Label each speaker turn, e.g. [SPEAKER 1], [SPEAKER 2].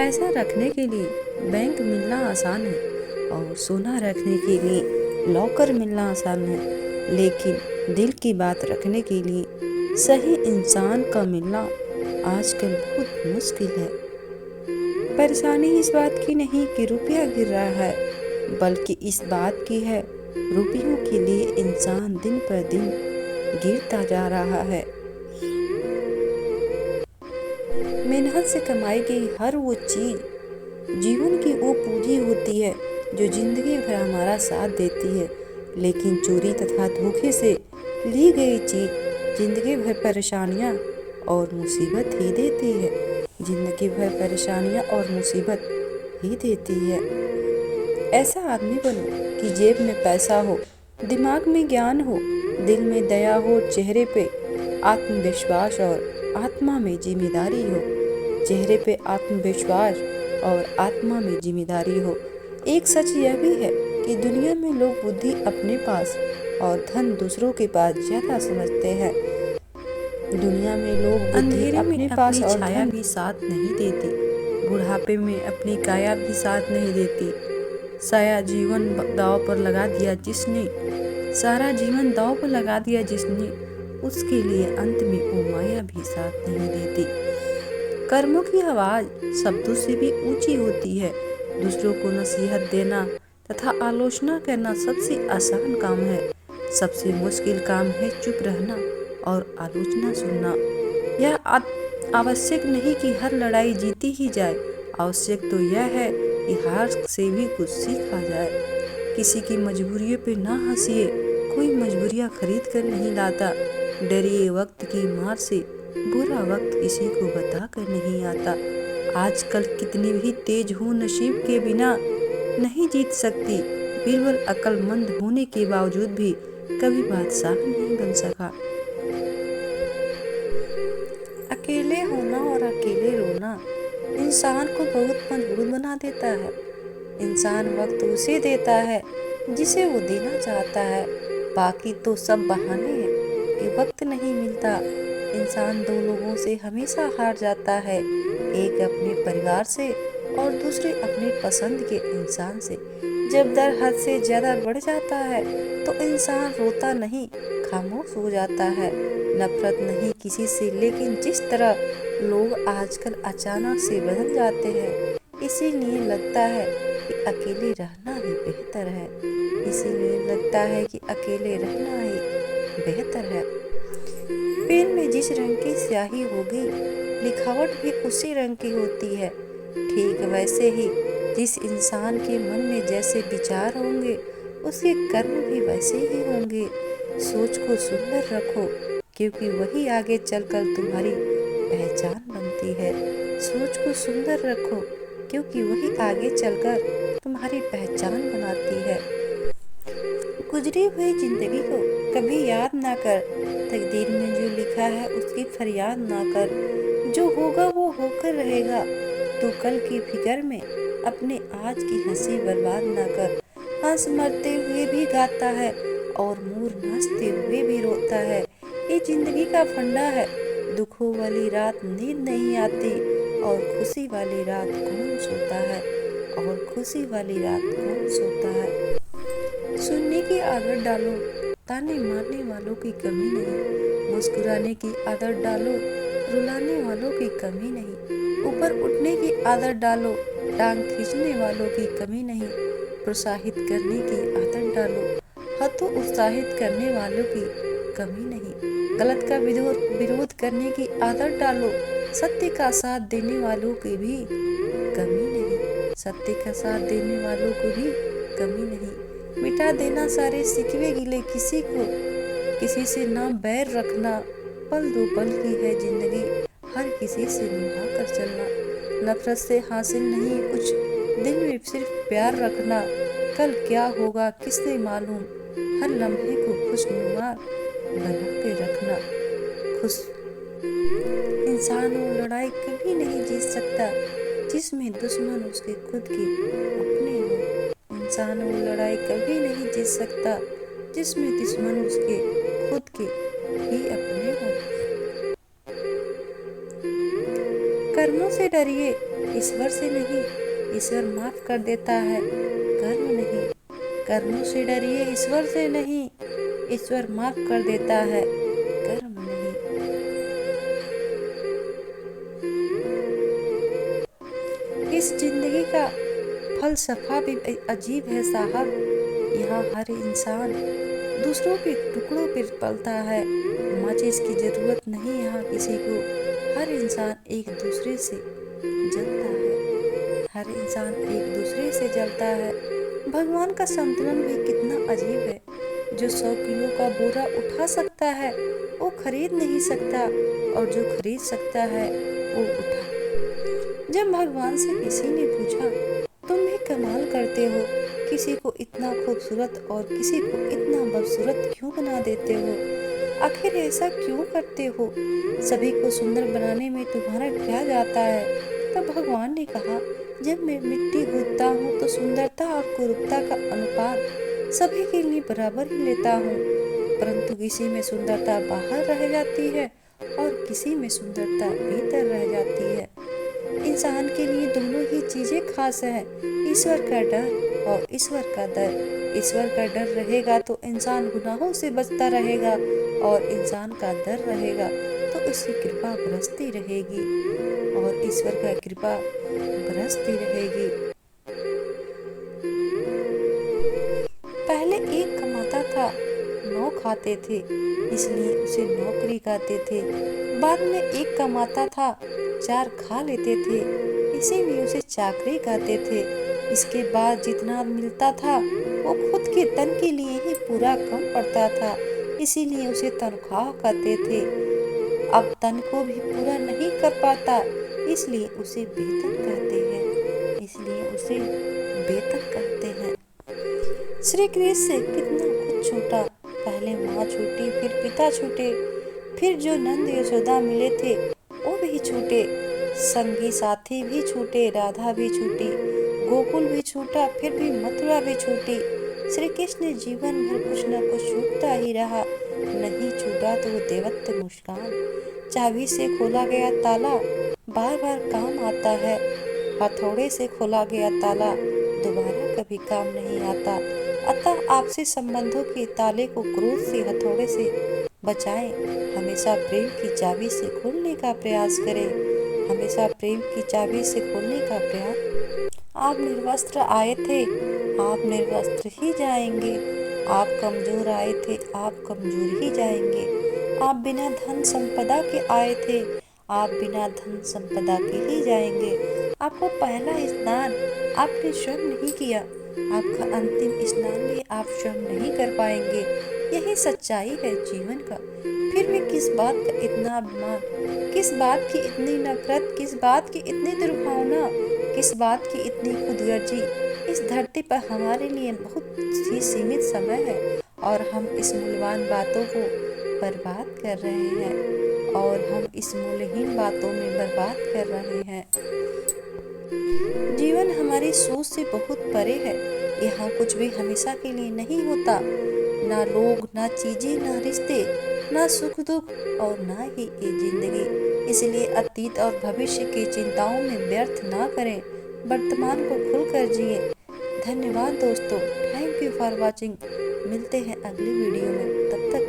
[SPEAKER 1] पैसा रखने के लिए बैंक मिलना आसान है और सोना रखने के लिए लॉकर मिलना आसान है, लेकिन दिल की बात रखने के लिए सही इंसान का मिलना आजकल बहुत मुश्किल है। परेशानी इस बात की नहीं कि रुपया गिर रहा है, बल्कि इस बात की है रुपयों के लिए इंसान दिन पर दिन गिरता जा रहा है। मेहनत से कमाई गई हर वो चीज जीवन की वो पूंजी होती है जो जिंदगी भर हमारा साथ देती है, लेकिन चोरी तथा धोखे से ली गई चीज जिंदगी भर परेशानियां और मुसीबत ही देती है। जिंदगी भर परेशानियां और मुसीबत ही देती है। ऐसा आदमी बनो कि जेब में पैसा हो, दिमाग में ज्ञान हो, दिल में दया हो, चेहरे पे आत्मविश्वास और आत्मा में जिम्मेदारी हो। चेहरे पे आत्मविश्वास और आत्मा में जिम्मेदारी हो। एक सच यह भी है कि दुनिया में लोग बुद्धि अपने पास और धन दूसरों के पास ज्यादा समझते हैं। दुनिया में लोग अंधेरे में अपने पास और छाया भी साथ नहीं देती, बुढ़ापे में अपनी काया भी साथ नहीं देती। सारा जीवन दांव पर लगा दिया जिसने, उसके लिए अंत में वो माया भी साथ नहीं देती। कर्मों की आवाज शब्दों से भी ऊंची होती है। दूसरों को नसीहत देना तथा आलोचना करना सबसे आसान काम है। सबसे मुश्किल काम है चुप रहना और आलोचना सुनना। यह आवश्यक नहीं कि हर लड़ाई जीती ही जाए, आवश्यक तो यह है कि हार से भी कुछ सीखा जाए। किसी की मजबूरियों पे ना हंसिए, कोई मजबूरियां खरीद कर नहीं लाता। डरिए वक्त की मार से, बुरा वक्त किसी को बता कर नहीं आता। आजकल कितनी भी तेज हो नसीब के बिना नहीं जीत सकती। बीरबल अक्लमंद होने के बावजूद भी कभी बादशाह नहीं बन सका। अकेले होना और अकेले रोना इंसान को बहुत मजबूत बना देता है। इंसान वक्त उसे देता है जिसे वो देना चाहता है, बाकी तो सब बहाने हैं कि वक्त नहीं मिलता। इंसान दो लोगों से हमेशा हार जाता है, एक अपने परिवार से और दूसरे अपने पसंद के इंसान से। जब दर्द हद से ज्यादा बढ़ जाता है तो इंसान रोता नहीं, खामोश हो जाता है। नफरत नहीं किसी से, लेकिन जिस तरह लोग आजकल अचानक से बदल जाते हैं, इसीलिए लगता है कि अकेले रहना ही बेहतर है। इसीलिए लगता है कि अकेले रहना ही बेहतर है। पेन में जिस रंग की स्याही होगी, लिखावट भी उसी रंग की होती है। ठीक वैसे ही जिस इंसान के मन में जैसे विचार होंगे, उसके कर्म भी वैसे ही होंगे। सोच को सुंदर रखो, क्योंकि वही आगे चलकर तुम्हारी पहचान बनती है। सोच को सुंदर रखो, क्योंकि वही आगे चलकर तुम्हारी पहचान बनाती है। गुजरी हुई जिंदगी को कभी याद ना कर, तकदीर में जो लिखा है उसकी फरियाद ना कर। जो होगा वो होकर रहेगा, तो कल की फिक्र में अपने आज की हंसी बर्बाद ना कर। हंस मरते हुए भी गाता है और मोर नाचते हुए भी रोता है। ये जिंदगी का फंडा है, दुखों वाली रात नींद नहीं आती और खुशी वाली रात कौन सोता है, और खुशी वाली रात कौन सोता है। सुनने की आदत डालो, ताने मारने वालों की कमी नहीं। मुस्कुराने की आदत डालो, रुलाने वालों की कमी नहीं। ऊपर उठने की आदत डालो, टांग खींचने वालों की कमी नहीं। प्रोत्साहित करने की आदत डालो, हथों उत्साहित करने वालों की कमी नहीं। गलत का विरोध करने की आदत डालो, सत्य का साथ देने वालों की भी कमी नहीं। सत्य का साथ देने वालों को भी कमी नहीं। मिटा देना सारे सिकवे गिले, किसी से ना बैर रखना। पल दो पल की है जिंदगी, हर किसी से निभा कर चलना। नफरत से हासिल नहीं कुछ, दिल में सिर्फ प्यार रखना। कल क्या होगा किसने मालूम, हर लम्हे को खुशनुमा बना के रखना। खुश इंसान वो लड़ाई कभी नहीं जीत सकता जिसमें दुश्मन उसके खुद के अपने हो। इंसान वो लड़ाई कभी नहीं जीत सकता जिसमें दुश्मन उसके खुद के ही अपने हो। कर्मों से डरिए, ईश्वर से नहीं, ईश्वर माफ कर देता है, कर्म नहीं। कर्मों से डरिए, ईश्वर से नहीं, ईश्वर माफ कर देता है, कर्म नहीं। इस जिंदगी का फलसफा भी अजीब है साहब। यहाँ हर इंसान दूसरों के टुकड़ों पर पलता है। माचिस की जरूरत नहीं यहाँ किसी को, हर इंसान एक दूसरे से जलता है, हर इंसान एक दूसरे से जलता है। भगवान का संतुलन भी कितना अजीब है। जो 100 किलो का बोरा उठा सकता है वो खरीद नहीं सकता, और जो खरीद सकता है वो उठा। जब भगवान से किसी ने पूछा, तुम भी कमाल करते हो, किसी को इतना खूबसूरत और किसी को इतना बदसूरत क्यों बना देते हो, आखिर ऐसा क्यों करते हो, सभी को सुंदर बनाने में तुम्हारा क्या जाता है। तब भगवान ने कहा, जब मैं मिट्टी गूंथता हूँ तो सुंदरता और कुरूपता का अनुपात सभी के लिए बराबर ही लेता हूँ, परंतु किसी में सुंदरता बाहर रह जाती है और किसी में सुंदरता भीतर रह जाती है। इंसान के लिए दोनों ही चीजें खास हैं, ईश्वर का डर और ईश्वर का दर। ईश्वर का डर रहेगा तो इंसान गुनाहों से बचता रहेगा, और इंसान का डर रहेगा तो उसकी कृपा बरसती रहेगी, और ईश्वर का कृपा बरसती रहेगी। पहले एक कमाता था, 9 खाते थे, इसलिए उसे नौकरी कहते थे। बाद में एक कमाता था, 4 खा लेते थे, इसीलिए उसे चाकरी कहते थे। इसके बाद जितना मिलता था वो खुद के तन के लिए ही पूरा कम पड़ता था, इसीलिए उसे तनख्वाह कहते थे। अब तन को भी पूरा नहीं कर पाता, इसलिए उसे वेतन कहते हैं, इसलिए उसे वेतन कहते हैं। श्री कृष्ण से कितना कुछ छूटा, पहले माँ छूटी, फिर पिता छूटे, फिर जो नंद यशोदा मिले थे वो भी छूटे, संगी साथी भी छूटे, राधा भी छूटी, गोकुल भी छूटा, फिर भी मथुरा भी छूटी। श्री कृष्ण ने जीवन भर कुछ न कुछ छूटता ही रहा, नहीं छूटा तो वो देवत्व मुस्कान। चाबी से खोला गया ताला बार बार काम आता है, हथौड़े से खोला गया ताला दोबारा कभी काम नहीं आता। अतः आपसी संबंधों के ताले को क्रोध से, हथौड़े से बचाएं। हमेशा प्रेम की चाबी से खोलने का प्रयास करें, हमेशा प्रेम की चाबी से खोलने का प्रयास। आप निर्वस्त्र आए थे, आप निर्वस्त्र ही जाएंगे। आप कमजोर आए थे, आप कमजोर ही जाएंगे। आप बिना धन संपदा के आए थे, आप बिना धन संपदा के ही जाएंगे। आपको पहला स्नान आपने स्वयं नहीं किया, आपका अंतिम स्नान भी आप स्वयं नहीं कर पाएंगे। यही सच्चाई है जीवन का। फिर भी किस बात का इतना अभिमान, किस बात की इतनी नफरत, किस बात की इतनी दुर्भावना, किस बात की इतनी खुदगर्जी। इस धरती पर हमारे लिए बहुत ही सीमित समय है, और हम इस मूल्यवान बातों को बर्बाद कर रहे हैं, और हम इस मूल्यहीन बातों में बर्बाद कर रहे हैं। जीवन हमारी सोच से बहुत परे है। यहाँ कुछ भी हमेशा के लिए नहीं होता, ना लोग, ना चीजें, ना रिश्ते, ना सुख दुख, और ना ही ये जिंदगी। इसलिए अतीत और भविष्य की चिंताओं में व्यर्थ ना करें, वर्तमान को खुलकर जिए। धन्यवाद दोस्तों, थैंक यू फॉर वॉचिंग। मिलते हैं अगली वीडियो में, तब तक